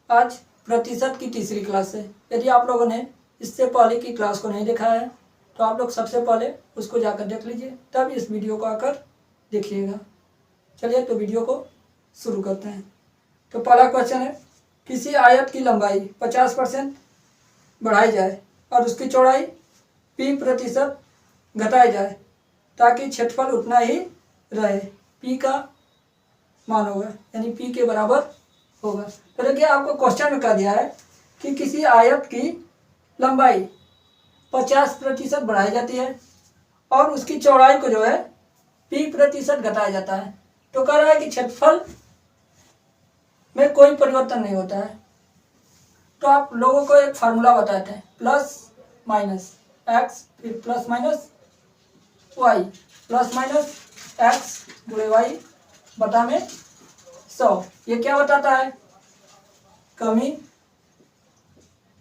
आज प्रतिशत की तीसरी क्लास है। यदि आप लोगों ने इससे पहले की क्लास को नहीं देखा है तो आप लोग सबसे पहले उसको जाकर देख लीजिए, तब इस वीडियो को आकर देखिएगा। चलिए तो वीडियो को शुरू करते हैं। तो पहला क्वेश्चन है, किसी आयत की लंबाई 50% बढ़ाई जाए और उसकी चौड़ाई p% घटाई जाए ताकि क्षेत्रफल उतना ही रहे। p का मान होगा यानी p के बराबर होगा। तो देखिए आपको क्वेश्चन में कह दिया है कि किसी आयत की लंबाई 50% बढ़ाई जाती है और उसकी चौड़ाई को जो है p% घटाया जाता है। तो कह रहा है कि क्षेत्रफल में कोई परिवर्तन नहीं होता है। तो आप लोगों को एक फार्मूला बताते हैं, प्लस माइनस एक्स फिर plus minus Y, plus minus X गुणे वाई बटा में 100। ये क्या बताता है? कमी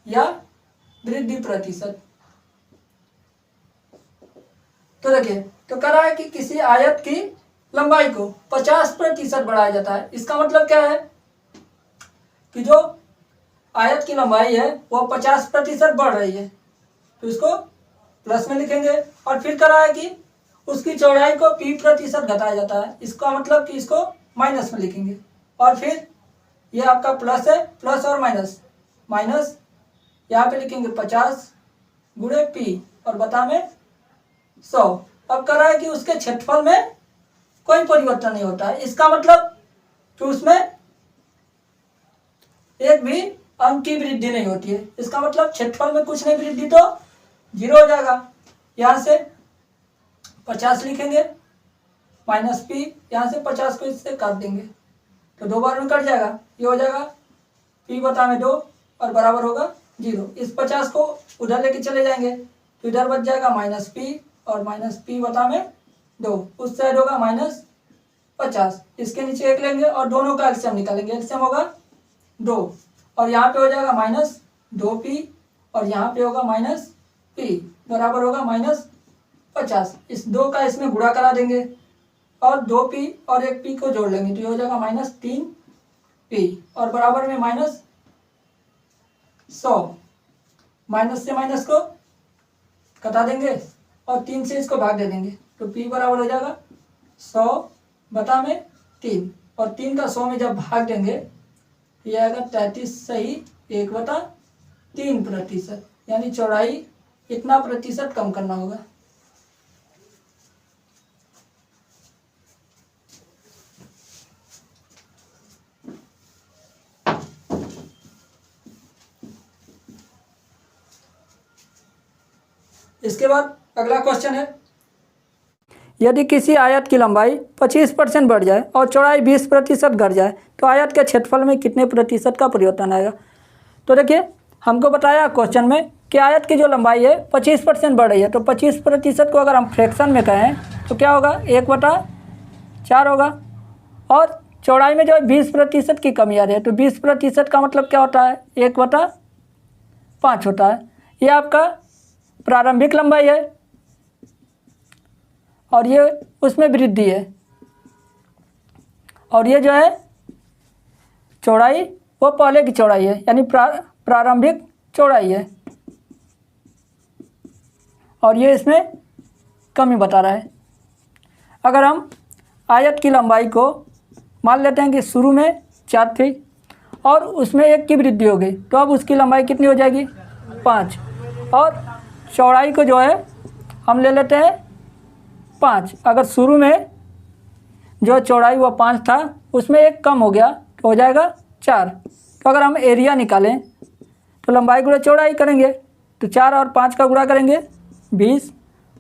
या वृद्धि प्रतिशत। तो देखिए, तो कह रहा है कि किसी आयत की लंबाई को 50% बढ़ाया जाता है। इसका मतलब क्या है कि जो आयत की लंबाई है वो 50% बढ़ रही है, तो इसको प्लस में लिखेंगे। और फिर कह रहा है कि उसकी चौड़ाई को p% घटाया जाता है, इसका मतलब कि इसको माइनस में लिखेंगे। और फिर ये आपका प्लस है, प्लस और माइनस, माइनस यहाँ पे लिखेंगे 50 गुणे p और बता में 100। अब कह रहा है कि उसके क्षेत्रफल में कोई परिवर्तन नहीं होता है। इसका मतलब कि उसमें एक भी अंक की वृद्धि नहीं होती है। इसका मतलब क्षेत्रफल में कुछ नहीं वृद्धि तो 0 हो जाएगा। यहाँ से 50 लिखेंगे माइनस p, यहाँ से 50 को इससे काट देंगे तो 2 बार में कट जाएगा। ये हो जाएगा p बटा में 2 और बराबर होगा 0। इस 50 को उधर लेके चले जाएंगे तो इधर बच जाएगा माइनस p और माइनस p बटा में 2। उस साइड होगा माइनस 50। इसके नीचे 1 लेंगे और दोनों का एलसीएम निकालेंगे। एलसीएम होगा 2 और यहाँ पे हो जाएगा माइनस 2p और यहाँ पे होगा माइनस p बराबर होगा माइनस 50। इस 2 का इसमें गुणा करा देंगे और 2p और 1p को जोड़ लेंगे तो ये हो जाएगा माइनस 3p और बराबर में माइनस 100। माइनस से माइनस को कटा देंगे और 3 से इसको भाग दे देंगे तो p बराबर हो जाएगा 100 बटा में 3 और 3 का 100 में जब भाग देंगे ये आएगा 33 सही 1/3%, यानी चौड़ाई इतना प्रतिशत कम करना होगा। इसके बाद अगला क्वेश्चन है, यदि किसी आयत की लंबाई 25% बढ़ जाए और चौड़ाई 20% घट जाए तो आयत के क्षेत्रफल में कितने प्रतिशत का परिवर्तन आएगा। तो देखिए हमको बताया क्वेश्चन में कि आयत की जो लंबाई है 25% बढ़ रही है, तो 25% को अगर हम फ्रैक्शन में कहें तो क्या होगा 1/4 होगा। और चौड़ाई में जो 20% की कमी आ रही है तो 20% का मतलब क्या होता है 1/5 होता है। ये आपका प्रारंभिक लंबाई है और ये उसमें वृद्धि है और ये जो है चौड़ाई वो पहले की चौड़ाई है यानी प्रारंभिक चौड़ाई है और ये इसमें कमी बता रहा है। अगर हम आयत की लंबाई को मान लेते हैं कि शुरू में 4 थी और उसमें 1 की वृद्धि हो गई तो अब उसकी लंबाई कितनी हो जाएगी 5 और चौड़ाई को जो है हम ले लेते हैं 5। अगर शुरू में जो चौड़ाई वो 5 था उसमें 1 कम हो गया तो हो जाएगा 4। तो अगर हम एरिया निकालें तो लंबाई गुणा चौड़ाई करेंगे तो 4 और 5 का गुणा करेंगे 20,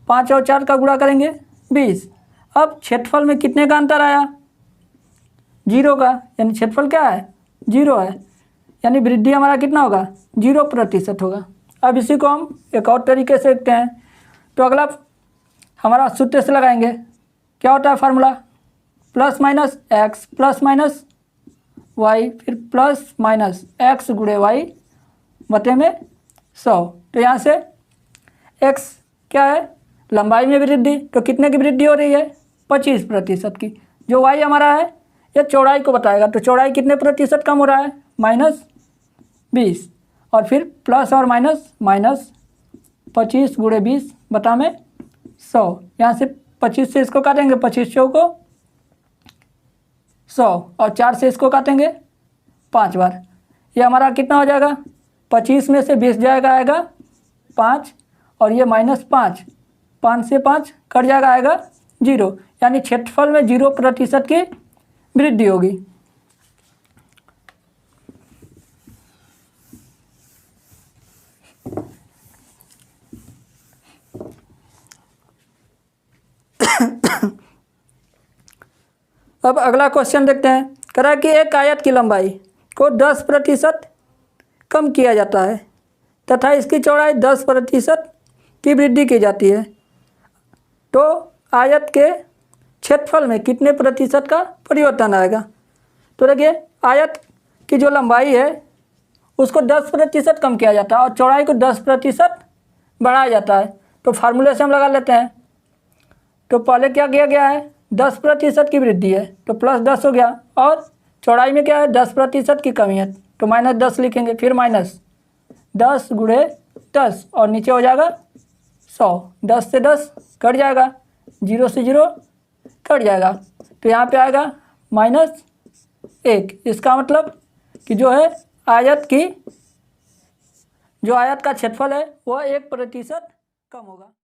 5 और 4 का गुणा करेंगे 20। अब क्षेत्रफल में कितने का अंतर आया 0 का, यानी क्षेत्रफल क्या है 0 है, यानी वृद्धि हमारा कितना होगा 0% होगा। अब इसी को हम एक और तरीके से देखते हैं। तो अगला हमारा सूत्र से लगाएंगे, क्या होता है formula plus minus X plus minus Y फिर प्लस माइनस एक्स गुणे वाई बटे में 100। तो यहाँ से एक्स क्या है लंबाई में वृद्धि, तो कितने की वृद्धि हो रही है 25% की। जो वाई हमारा है ये चौड़ाई को बताएगा, तो चौड़ाई कितने प्रतिशत कम हो रहा है 20 और फिर प्लस और माइनस, माइनस 25 गुणे 20 बटा में 100। यहाँ से 25 से इसको काटेंगे, 25 चौको 100 और 4 से इसको काटेंगे 5 बार। ये हमारा कितना हो जाएगा, 25 में से 20 जाएगा, आएगा 5 और ये -5, 5 से 5 कट जाएगा, आएगा 0। यानी क्षेत्रफल में 0% की वृद्धि होगी। अब अगला क्वेश्चन देखते हैं। कह रहा है कि एक आयत की लंबाई को 10% कम किया जाता है तथा इसकी चौड़ाई 10% की वृद्धि की जाती है, तो आयत के क्षेत्रफल में कितने प्रतिशत का परिवर्तन आएगा। तो देखिए, आयत की जो लंबाई है उसको 10% कम किया जाता है और चौड़ाई को 10% बढ़ाया जाता है। तो फार्मूले से हम लगा लेते हैं। तो पहले क्या किया गया है, 10% की वृद्धि है तो +10 हो गया, और चौड़ाई में क्या है, 10% की कमी है तो -10 लिखेंगे। फिर -10 गुणे 10 और नीचे हो जाएगा 100। 10 से 10 कट जाएगा, 0 से 0 कट जाएगा, तो यहाँ पे आएगा -1। इसका मतलब कि जो है आयत का क्षेत्रफल है वह 1% कम होगा।